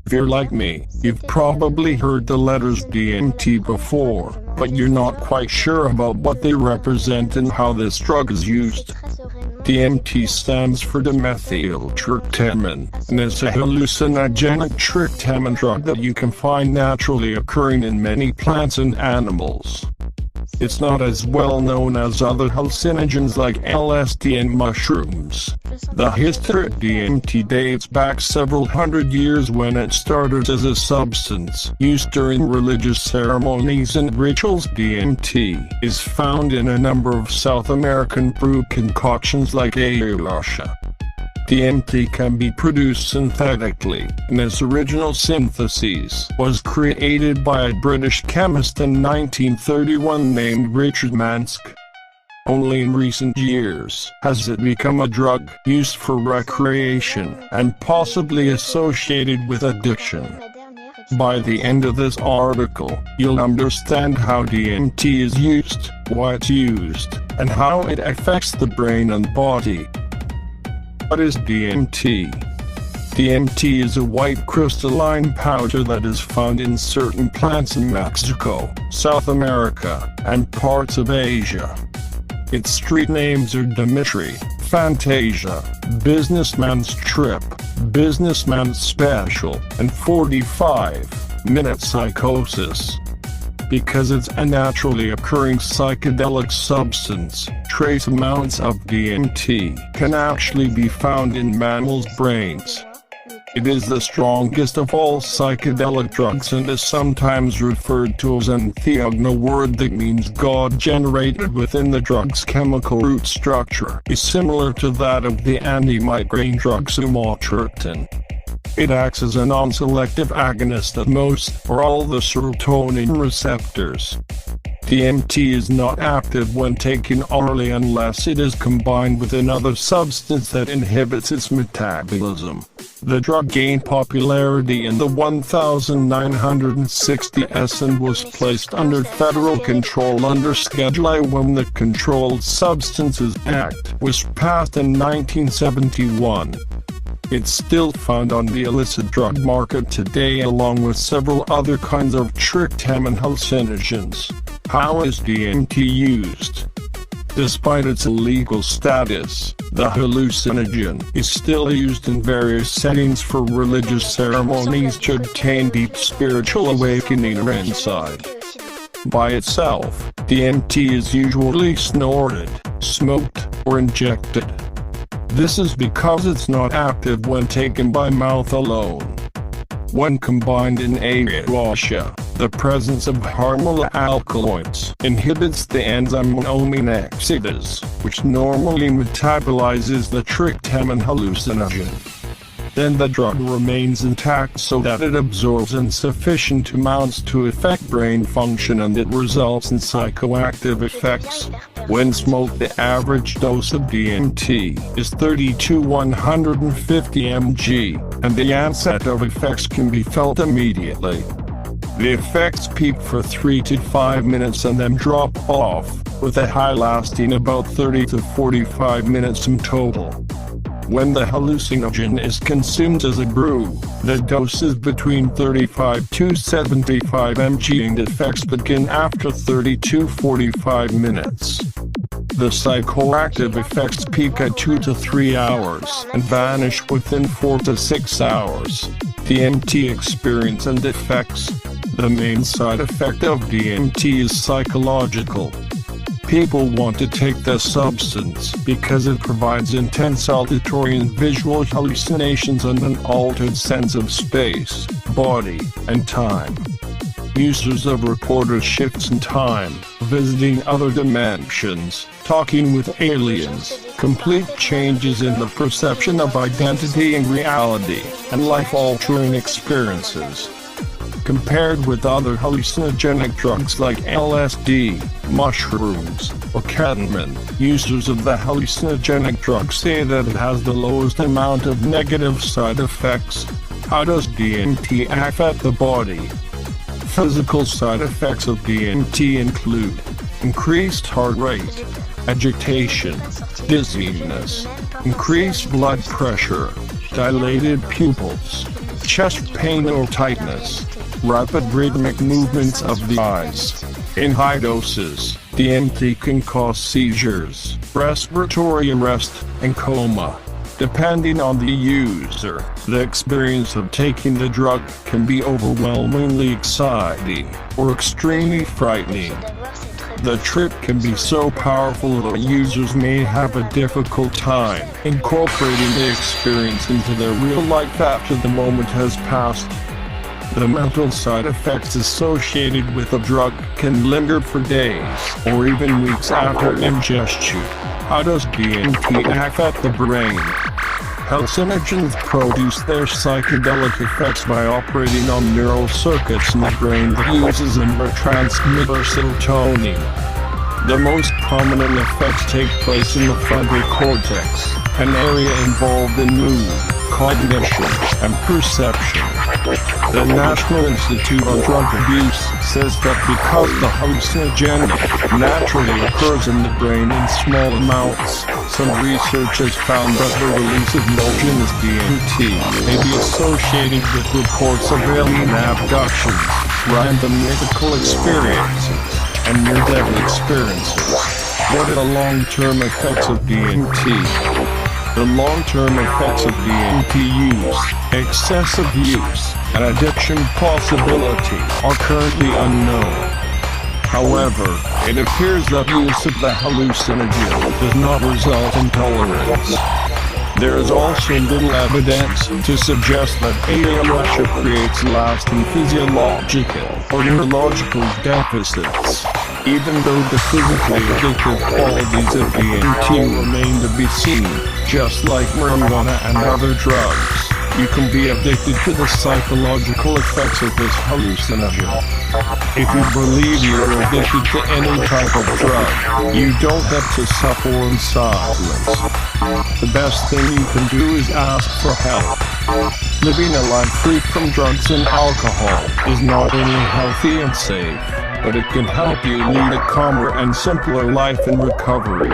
If you're like me, you've probably heard the letters DMT before, but you're not quite sure about what they represent and how this drug is used. DMT stands for dimethyltryptamine, and is a hallucinogenic tryptamine drug that you can find naturally occurring in many plants and animals. It's not as well known as other hallucinogens like LSD and mushrooms. The history of DMT dates back several hundred years when it started as a substance used during religious ceremonies and rituals. DMT is found in a number of South American brew concoctions like ayahuasca. DMT can be produced synthetically, and its original synthesis was created by a British chemist in 1931 named Richard Mansk. Only in recent years has it become a drug used for recreation and possibly associated with addiction. By the end of this article, you'll understand how DMT is used, why it's used, and how it affects the brain and body. What is DMT? DMT is a white crystalline powder that is found in certain plants in Mexico, South America, and parts of Asia. Its street names are Dimitri, Fantasia, Businessman's Trip, Businessman's Special, and 45-minute psychosis. Because it's a naturally occurring psychedelic substance, trace amounts of DMT can actually be found in mammals' brains. It is the strongest of all psychedelic drugs and is sometimes referred to as entheogna, a word that means God generated within the drug's chemical root structure, is similar to that of the anti-migraine drug sumatriptan. It acts as a non-selective agonist of most or all the serotonin receptors. DMT is not active when taken orally unless it is combined with another substance that inhibits its metabolism. The drug gained popularity in the 1960s and was placed under federal control under Schedule I when the Controlled Substances Act was passed in 1971. It's still found on the illicit drug market today along with several other kinds of tryptamine hallucinogens. How is DMT used? Despite its illegal status, the hallucinogen is still used in various settings for religious ceremonies to obtain deep spiritual awakening or insight. By itself, DMT is usually snorted, smoked, or injected. This is because it's not active when taken by mouth alone. When combined in ayahuasca, the presence of harmful alkaloids inhibits the enzyme monoamine oxidase, which normally metabolizes the tryptamine hallucinogen. Then the drug remains intact so that it absorbs in sufficient amounts to affect brain function, and it results in psychoactive effects. When smoked, the average dose of DMT is 30 to 150 mg, and the onset of effects can be felt immediately. The effects peak for 3 to 5 minutes and then drop off, with a high lasting about 30 to 45 minutes in total. When the hallucinogen is consumed as a brew, the dose is between 35 to 75 mg and effects begin after 30 to 45 minutes. The psychoactive effects peak at 2 to 3 hours and vanish within 4 to 6 hours. DMT experience and effects. The main side effect of DMT is psychological. People want to take the substance because it provides intense auditory and visual hallucinations and an altered sense of space, body, and time. Users have reported shifts in time, visiting other dimensions, talking with aliens, complete changes in the perception of identity and reality, and life-altering experiences. Compared with other hallucinogenic drugs like LSD, mushrooms, or ketamine, users of the hallucinogenic drug say that it has the lowest amount of negative side effects. How does DMT affect the body? Physical side effects of DMT include increased heart rate, agitation, dizziness, increased blood pressure, dilated pupils, chest pain or tightness, rapid rhythmic movements of the eyes. In high doses, DMT can cause seizures, respiratory arrest, and coma. Depending on the user, the experience of taking the drug can be overwhelmingly exciting or extremely frightening. The trip can be so powerful that users may have a difficult time incorporating the experience into their real life after the moment has passed. The mental side effects associated with the drug can linger for days or even weeks after ingestion. How does DMT affect the brain? Hallucinogens produce their psychedelic effects by operating on neural circuits in the brain that uses a neurotransmitter serotonin. The most prominent effects take place in the frontal cortex, an area involved in mood, cognition, and perception. The National Institute on Drug Abuse says that because the hallucinogen naturally occurs in the brain in small amounts, some research has found that the release of endogenous DMT may be associated with reports of alien abductions, random mythical experiences, and near-death experiences. What are the long-term effects of DMT? The long-term effects of DMT use, excessive use, and addiction possibility are currently unknown. However, it appears that use of the hallucinogen does not result in tolerance. There is also little evidence to suggest that ayahuasca creates lasting physiological or neurological deficits. Even though the physically addictive qualities of DMT remain to be seen, just like marijuana and other drugs, you can be addicted to the psychological effects of this hallucinogen. If you believe you're addicted to any type of drug, you don't have to suffer in silence. The best thing you can do is ask for help. Living a life free from drugs and alcohol is not only healthy and safe, but it can help you lead a calmer and simpler life in recovery.